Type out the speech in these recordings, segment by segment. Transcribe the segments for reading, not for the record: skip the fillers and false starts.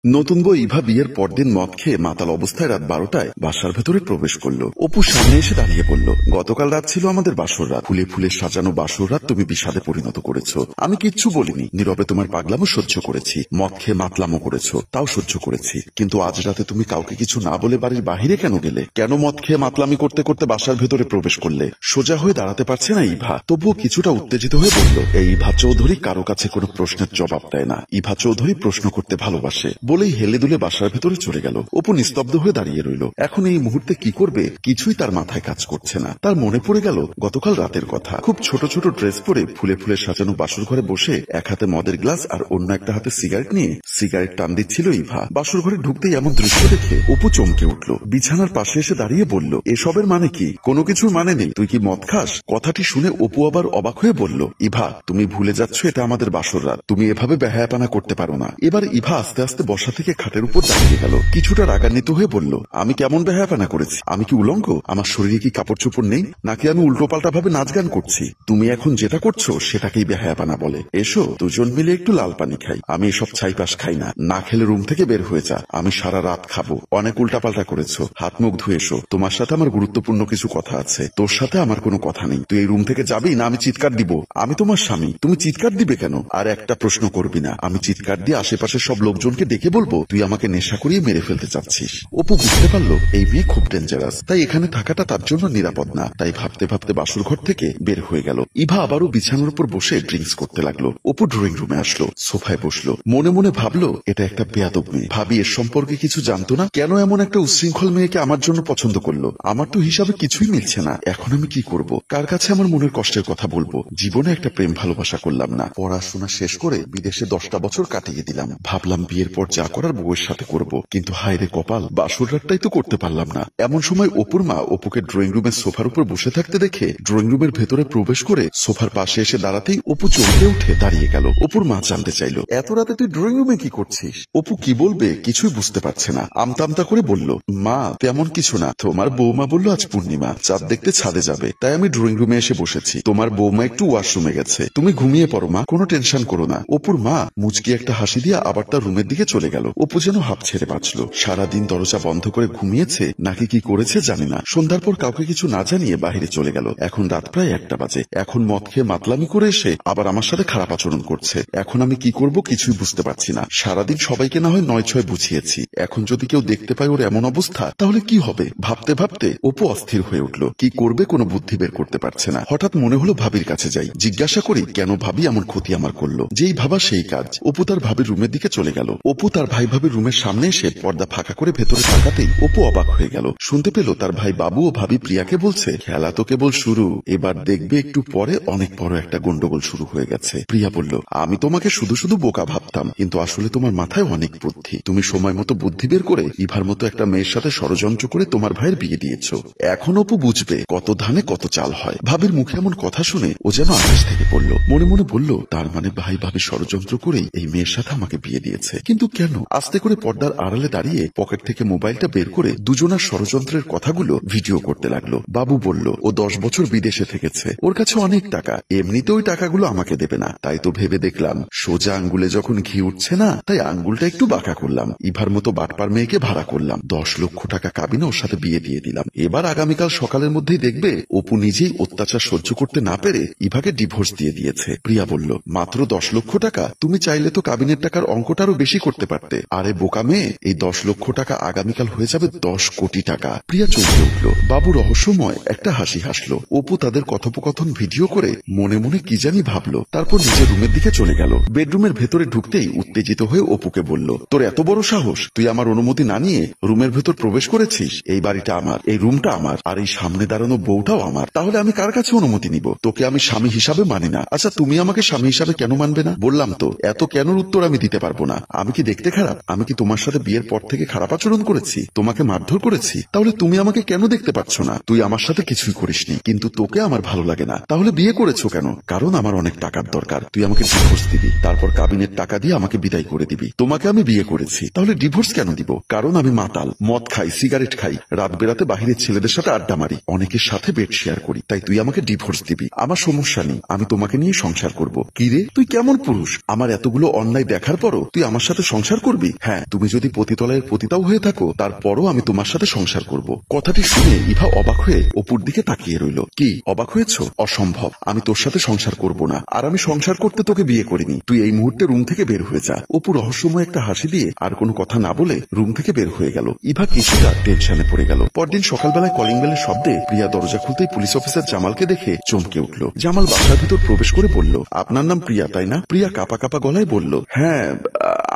নতুন বউ ইভা বিয়ের পরদিন মদ খেয়ে মাতাল অবস্থায় রাত 12টায় বাসার ভেতরে প্রবেশ করলো। অপু সামনে এসে দাঁড়িয়ে পড়ল। গতকাল রাত ছিল আমাদের বাসর রাত। ফুলে ফুলে সাজানো বাসর রাত তুমি বিষাদে পরিণত করেছো। আমি কিচ্ছু বলিনি, নীরবে তোমার পাগলামো সহ্য করেছি। মদ খেয়ে মাতলামো করেছো, তাও সহ্য করেছি। কিন্তু আজ রাতে তুমি কাউকে কিছু না বলে বাড়ির বাহিরে কেন গেলে? কেন মদ খেয়ে মাতলামি করতে করতে বাসার ভেতরে প্রবেশ করলে? সোজা হয়ে দাঁড়াতে পারছে না ইভা, তবুও কিছুটা উত্তেজিত হয়ে বলল। এই ইভা চৌধুরী কারো কাছে কোনো প্রশ্নের জবাব দেয় না। ইভা চৌধুরী প্রশ্ন করতে ভালোবাসে বলেই হেলে দুলে বাসার ভেতরে চলে গেল। অপু নিস্তব্ধ হয়ে দাঁড়িয়ে রইল। এখন এই মুহূর্তে কি করবে কিছুই তার মাথায় কাজ করছে না। তার মনে পড়ে গেল গতকাল রাতের কথা। খুব ছোট ছোট ড্রেস পরে ফুলে ফুলে সাজানো বাসর ঘরে বসে এক হাতে মদের গ্লাস আর অন্য একটা হাতে সিগারেট নিয়ে সিগারেট টান দিচ্ছিল ইভা। বাসর ঘরে ঢুকতেই এমন দৃশ্য দেখে অপু চমকে উঠল। বিছানার পাশে এসে দাঁড়িয়ে বলল, এসবের মানে কি? কোনো কিছুর মানে নেই। তুই কি মদ খাস? কথাটি শুনে অপু আবার অবাক হয়ে বলল, ইভা তুমি ভুলে যাচ্ছ এটা আমাদের বাসর রাত। তুমি এভাবে বেহায়াপনা করতে পারো না। এবার ইভা আস্তে আস্তে বসা থেকে খাটের উপর দাঁড়িয়ে গেল। কিছুটা রাগান্বিত হয়ে বলল, আমি কেমন বেহায়াপনা করেছি? আমি কি উলঙ্গ? আমার শরীরে কি কাপড় চোপড় নেই? নাকি আমি উল্টো পাল্টা ভাবে নাচ গান করছি? তুমি এখন যেটা করছো সেটাকেই বেহায়াপনা বলে। এসো দুজন মিলে একটু লাল পানি খাই। আমি এসব ছাইপাশ খাই না। না খেলে রুম থেকে বের হয়ে যা। আমি সারা রাত খাবো। অনেক উল্টাপাল্টা করেছো। হাত মুখ ধুয়ে এসো। তোমার সাথে আমার গুরুত্বপূর্ণ কিছু কথা আছে। তোর সাথে আমার কোনো কথা নেই। তুই এই রুম থেকে যাবি না আমি চিৎকার দিব? আমি তোমার স্বামী, তুমি চিৎকার দিবে কেন? আর একটা প্রশ্ন করবি না। আমি চিৎকার দিয়ে আশেপাশের সব লোকজনকে ডেকে বলবো তুই আমাকে নেশা করিয়ে মেরে ফেলতে চাচ্ছিস। অপু বুঝতে পারলো এই মেয়ে খুব ডেঞ্জারাস, তাই এখানে থাকাটা তার জন্য নিরাপদ না। তাই ভাবতে ভাবতে বাসুর ঘর থেকে বের হয়ে গেল। ইভা আবারও বিছানার উপর বসে ড্রিঙ্কস করতে লাগলো। অপু ড্রয়িং রুমে আসলো, সোফায় বসলো। মনে মনে ভাবলো এটা একটা বেয়াদব মেয়ে। ভাবি এর সম্পর্কে কিছু জানতো না। কেন এমন একটা উচ্ছৃঙ্খল মেয়েকে আমার জন্য পছন্দ করলো? আমার তো হিসাবে কিছুই মিলছে না। এখন আমি কি করব? কার কাছে আমার মনের কষ্টের কথা বলবো? জীবনে একটা প্রেম ভালোবাসা করলাম না। পড়াশোনা শেষ করে বিদেশে 10টা বছর কাটিয়ে দিলাম। ভাবলাম বিয়ের পর যা করার বউয়ের সাথে করব, কিন্তু হায় রে কপাল, বাসর রাতটাই তো করতে পারলাম না। এমন সময় অপুর মা অপুকে ড্রয়িং রুমের সোফার উপর বসে থাকতে দেখে ড্রয়িং রুমের ভেতরে প্রবেশ করে সোফার পাশে এসে দাঁড়াতেই অপু চমকে উঠে দাঁড়িয়ে গেল। অপুর মা জানতে চাইল, এত রাতে তুই ড্রয়িং রুমে কি করছিস? অপু কি বলবে কিছুই বুঝতে পারছে না। আমতা আমতা করে বলল, মা তেমন কিছু না। তোমার বৌমা বলল আজ পূর্ণিমা, চাঁদ দেখতে ছাদে যাবে, তাই আমি ড্রয়িং রুমে এসে বসেছি। তোমার বৌমা একটু ওয়াশরুমে গেছে, তুমি ঘুমিয়ে পড়ো মা, কোনো টেনশন করো না। অপুর মা মুচকি একটা হাসি দিয়ে আবার তার রুমের দিকে চলে গেল। অপু যেন হাঁপ ছেড়ে বাঁচল। সারাদিন দরজা বন্ধ করে ঘুমিয়েছে নাকি কি করেছে জানি না। সন্ধ্যার পর কাউকে কিছু না জানিয়ে বাহিরে চলে গেল। এখন রাত প্রায় 1টা বাজে। এখন মদ খেয়ে মাতলামি করে এসে আবার আমার সাথে খারাপ আচরণ করছে। এখন আমি কি করব কিছুই বুঝতে পারছি না। সারাদিন সবাইকে না হয় 9-6 বুঝিয়েছি। এখন যদি কেউ দেখতে পায় ওর এমন অবস্থা তাহলে কি হবে? ভাবতে ভাবতে অপু অস্থির হয়ে উঠল। কি করবে কোনো বুদ্ধি বের করতে পারছে না। হঠাৎ মনে হলো ভাবির কাছে যাই, জিজ্ঞাসা করি কেন ভাবি এমন ক্ষতি আমার করলো। যেই ভাবা সেই কাজ। অপু তার ভাবির রুমের দিকে চলে গেল। অপু তার ভাই ভাবির রুমের সামনে এসে পর্দা ফাঁকা করে ভেতরে তাকাতেই অপু অবাক হয়ে গেল। শুনতে পেল তার ভাই বাবু ও ভাবি প্রিয়াকে বলছে, খেলা তো কেবল শুরু, এবার দেখবে একটু পরে অনেক বড় একটা গন্ডগোল শুরু হয়ে গেছে। প্রিয়া বলল, আমি তোমাকে শুধু শুধু বোকা ভাবতাম, কিন্তু আসলে তোমার মাথায় অনেক বুদ্ধি। তুমি সময় মতো বুদ্ধি বের করে ইভার মতো একটা মেয়ের সাথে ষড়যন্ত্র করে তোমার ভাইয়ের বিয়ে দিয়েছো। এখন অপু বুঝবে কত ধানে কত চাল হয়। ভাবির মুখে এমন কথা শুনে ও যেন আকাশ থেকে পড়ল। মনে মনে বলল, তার মানে ভাই ভাবি ষড়যন্ত্র করেই এই মেয়ের সাথে আমাকে বিয়ে দিয়েছে। কিন্তু কেন? আস্তে করে পর্দার আড়ালে দাঁড়িয়ে পকেট থেকে মোবাইলটা বের করে দুজনার ষড়যন্ত্রের কথাগুলো ভিডিও করতে লাগলো। বাবু বলল, ও 10 বছর বিদেশে থেকেছে, ওর কাছে অনেক টাকা, এমনিতে ওই টাকাগুলো আমাকে দেবে না। তাই তো ভেবে দেখলাম সোজা আঙ্গুলে যখন ঘি উঠছে না, তাই আঙ্গুলটা একটু বাঁকা করলাম। ইভার মতো বাটপার মেয়েকে ভাড়া করলাম, 10 লক্ষ টাকা কাবিনে ওর সাথে বিয়ে দিয়ে দিলাম। এবার আগামীকাল সকালের মধ্যেই দেখবে অপু নিজেই অত্যাচার সহ্য করতে না পেরে ইভাকে ডিভোর্স দিয়ে দিয়েছে। প্রিয়া বলল, মাত্র 10 লক্ষ টাকা? তুমি চাইলে তো কাবিনের টাকার অঙ্কটারও বেশি করতে পারতে। আরে বোকা মেয়ে, এই 10 লক্ষ টাকা আগামীকাল হয়ে যাবে 10 কোটি টাকা। প্রিয়া চমকে উঠল। বাবু রহস্যময় একটা হাসি হাসলো। অপু তাদের কথোপকথন ভিডিও করে মনে মনে কি জানি ভাবলো। তারপর নিজের রুমের দিকে চলে গেল। বেডরুমের ভেতরে ঢুকতেই উত্তেজিত হয়ে অপুকে বলল, তোর এত বড় সাহস, তুই আমার অনুমতি না নিয়ে রুমের ভেতর প্রবেশ করেছিস? এই বাড়িটা আমার, এই রুমটা আমার, আর এই সামনে দাঁড়ানো বউটাও আমার। তাহলে আমি কার কাছে অনুমতি নিব? তোকে আমি স্বামী হিসাবে মানি না। আচ্ছা তুমি আমাকে স্বামী হিসাবে কেন মানবে না? বললাম তো, এত কেনর উত্তর আমি দিতে পারবো না। আমি কি দেখতে খারাপ? আমি কি তোমার সাথে বিয়ের পর থেকে খারাপ আচরণ করেছি? তোমাকে মারধর করেছি? তাহলে তুমি আমাকে কেন দেখতে পাচ্ছ না? তুই আমার সাথে কিছুই করিসনি, কিন্তু তোকে আমার ভালো লাগে না। তাহলে বিয়ে করেছো কেন? কারণ আমার অনেক টাকার দরকার। তুই আমাকে ডিভোর্স দিবি, তারপর কাবিনের টাকা দিয়ে আমাকে বিদায় করে দিবি। তোমাকে আমি বিয়ে করেছি, তাহলে ডিভোর্স কেন দিব? কারণ আমি মাতাল, মদ খাই, সিগারেট খাই, রাত বেরাতে বাহিরের ছেলেদের সাথে আড্ডা মারি, অনেকের সাথে বেড শেয়ার করি। তাই তুই আমাকে ডিভোর্স দিবি। আমার সমস্যা নেই, আমি তোমাকে নিয়ে সংসার করব। কি রে, তুই কেমন পুরুষ? আমার এতগুলো অন্যায় দেখার পরও তুই আমার সাথে সংসার সংসার করবি? হ্যাঁ, তুমি যদি পতিতলায়ের পতিতাও হয়ে থাকো তারপরও আমি তোমার সাথে সংসার করব। কথাটি শুনে ইভা অবাক হয়ে অপুর দিকে তাকিয়ে রইল। কি অবাক হয়েছ? অসম্ভব, আমি তোর সাথে সংসার করব না, আর আমি সংসার করতে তোকে বিয়ে করিনি। তুই এই মুহূর্তে রুম থেকে বের হয়ে যা। অপু রহস্যময় একটা হাসি দিয়ে আর কোনো কথা না বলে রুম থেকে বের হয়ে গেল। ইভা কিছুটা টেনশনে পড়ে গেল। পরদিন সকালবেলায় কলিং বেলের শব্দে প্রিয়া দরজা খুলতেই পুলিশ অফিসার জামালকে দেখে চমকে উঠল। জামাল বাসার ভিতর প্রবেশ করে বলল, আপনার নাম প্রিয়া তাই না? প্রিয়া কাপা কাপা গলায় বলল, হ্যাঁ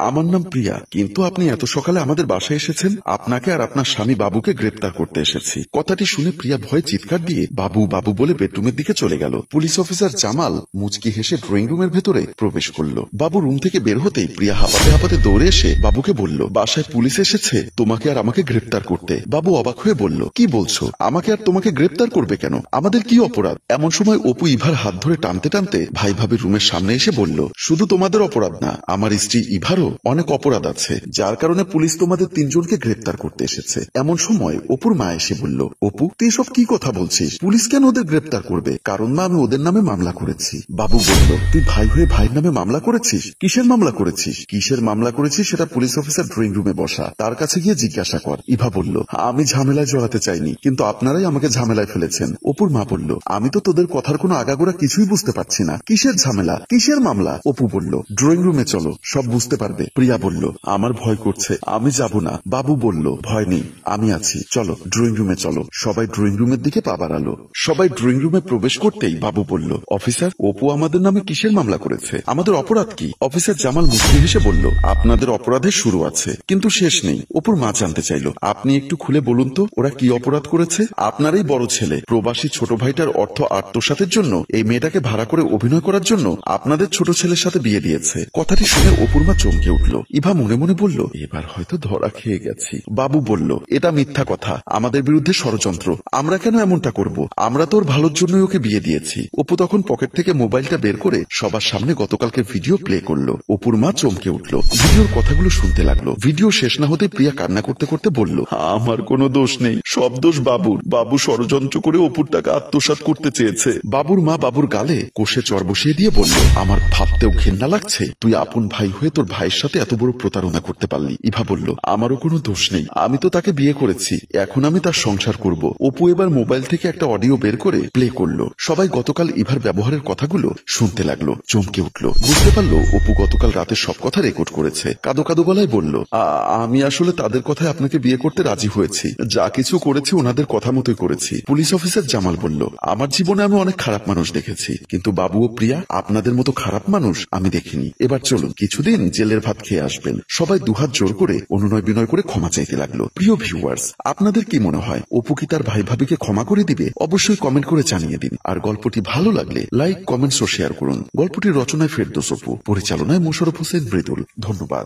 আমার নাম প্রিয়া, কিন্তু আপনি এত সকালে আমাদের বাসায় এসেছেন? আপনাকে আর আপনার স্বামী বাবুকে গ্রেপ্তার করতে এসেছি। কথাটি শুনে প্রিয়া ভয়ে চিৎকার দিয়ে বাবু বাবু বলে বেডরুমের দিকে চলে গেল। পুলিশ অফিসার জামাল মুচকি হেসে ড্রয়িং রুমের ভেতরে প্রবেশ করল। বাবু রুম থেকে বের হতেই প্রিয়া হাঁপাতে হাঁপাতে দৌড়ে এসে বাবুকে বলল, বাসায় পুলিশ এসেছে তোমাকে আর আমাকে গ্রেপ্তার করতে। বাবু অবাক হয়ে বলল, কি বলছো? আমাকে আর তোমাকে গ্রেপ্তার করবে কেন? আমাদের কি অপরাধ? এমন সময় অপু ইভার হাত ধরে টানতে টানতে ভাই ভাবি রুমের সামনে এসে বলল, শুধু তোমাদের অপরাধ না, আমার স্ত্রী ইভারও অনেক অপরাধ আছে, যার কারণে পুলিশ তোমাদের তিনজনকে গ্রেপ্তার করতে এসেছে। এমন সময় অপুর মা এসে বলল, অপু তুই সব কি কথা বলছিস? পুলিশ কেন ওদের গ্রেপ্তার করবে? কারণ মা আমি ওদের নামে মামলা করেছি। বাবু বলল, তুই ভাই হয়ে ভাইয়ের নামে মামলা করেছিস? কিসের মামলা করেছিস? কিসের মামলা করেছিস সেটা পুলিশ অফিসার ড্রয়িং রুমে বসা, তার কাছে গিয়ে জিজ্ঞাসা কর। ইভা বলল, আমি ঝামেলায় জড়াতে চাইনি, কিন্তু আপনারাই আমাকে ঝামেলায় ফেলেছেন। অপুর মা বলল, আমি তো তোদের কথার কোনো আগাগোড়া কিছুই বুঝতে পারছি না, কিসের ঝামেলা, কিসের মামলা? অপু বলল, ড্রয়িং রুমে চলো, সব বুঝতে পারবে। প্রিয়া বলল, আমার ভয় করছে, আমি যাব না। বাবু বলল, ভয় নেই, আমি আছি, চলো ড্রয়িং রুমে চলো। সবাই ড্রয়িং রুমের দিকে পা বাড়ালো। সবাই ড্রয়িং রুমে প্রবেশ করতেই বাবু বলল, অফিসার অপু আমাদের নামে কিসের মামলা করেছে? আমাদের অপরাধ কি? অফিসার জামাল মুচকি হেসে বলল, আপনাদের অপরাধের শুরু আছে কিন্তু শেষ নেই। অপুর মা জানতে চাইল, আপনি একটু খুলে বলুন তো ওরা কি অপরাধ করেছে? আপনারই বড় ছেলে প্রবাসী ছোট ভাইটার অর্থ আত্মসাতের জন্য এই মেয়েটাকে ভাড়া করে অভিনয় করার জন্য আপনাদের ছোট ছেলের সাথে বিয়ে দিয়েছে। কথাটি শুনে অপুর মা চমকে উঠল। ইভা মনে মনে বলল, এবার হয়তো ধরা খেয়ে গেছি। বাবু বলল, এটা মিথ্যা কথা, আমাদের বিরুদ্ধে ষড়যন্ত্র। আমরা কেন এমনটা করব? আমরা তোর ভালোর জন্যই ওকে বিয়ে দিয়েছি। অপু তখন পকেট থেকে মোবাইলটা বের করে সবার সামনে গতকালকে ভিডিও প্লে করলো। অপুর মা চমকে উঠল, ভিডিওর কথাগুলো শুনতে লাগলো। ভিডিও শেষ না হতে প্রিয়া কান্না করতে করতে বলল, আমার কোনো দোষ নেই, সব দোষ বাবুর। বাবু ষড়যন্ত্র করে অপুর টাকা আত্মসাৎ করতে চেয়েছে। বাবুর মা বাবুর গালে কষে চর বসিয়ে দিয়ে বলল, আমার ভাবতেও ঘেন্না লাগছে, তুই আপন ভাই হয়ে তোর ভাইয়ের সাথে এত বড় প্রতারণা করতে পারলি। ইভা বলল, আমারও কোনো দোষ নেই, আমি তো তাকে বিয়ে করেছি, এখন আমি তার সংসার করব। অপু এবার মোবাইল থেকে একটা অডিও বের করে প্লে করলো। সবাই গতকাল ইভার ব্যবহারের কথাগুলো শুনতে লাগলো, চমকে উঠলো, বুঝতে পারলো অপু গতকাল রাতে সব কথা রেকর্ড করেছে। কাদো কাদো গলায় বলল, আমি আসলে তাদের কথায় আপনাকে বিয়ে করতে রাজি হয়েছি, যা কিছু করেছি ওনাদের কথা মতোই করেছি। পুলিশ অফিসার জামাল বলল, আমার জীবনে আমি অনেক খারাপ মানুষ দেখেছি, কিন্তু বাবু ও প্রিয়া আপনাদের মতো খারাপ মানুষ আমি দেখিনি। এবার চলুন কিছুদিন জেলের ভাত খেয়ে আসবেন। সবাই দুহাত জোর করে অনুনয় বিনয় করে ক্ষমা চাইতে লাগলো। প্রিয় ভিউয়ার্স, আপনাদের কি মনে হয় অপু কি তার ভাই ভাবিকে ক্ষমা করে দিবে? অবশ্যই কমেন্ট করে জানিয়ে দিন। আর গল্পটি ভালো লাগলে লাইক কমেন্টস ও শেয়ার করুন। গল্পটির রচনায় ফেরদৌস অপু, পরিচালনায় মোশাররফ হোসেন মৃদুল। ধন্যবাদ।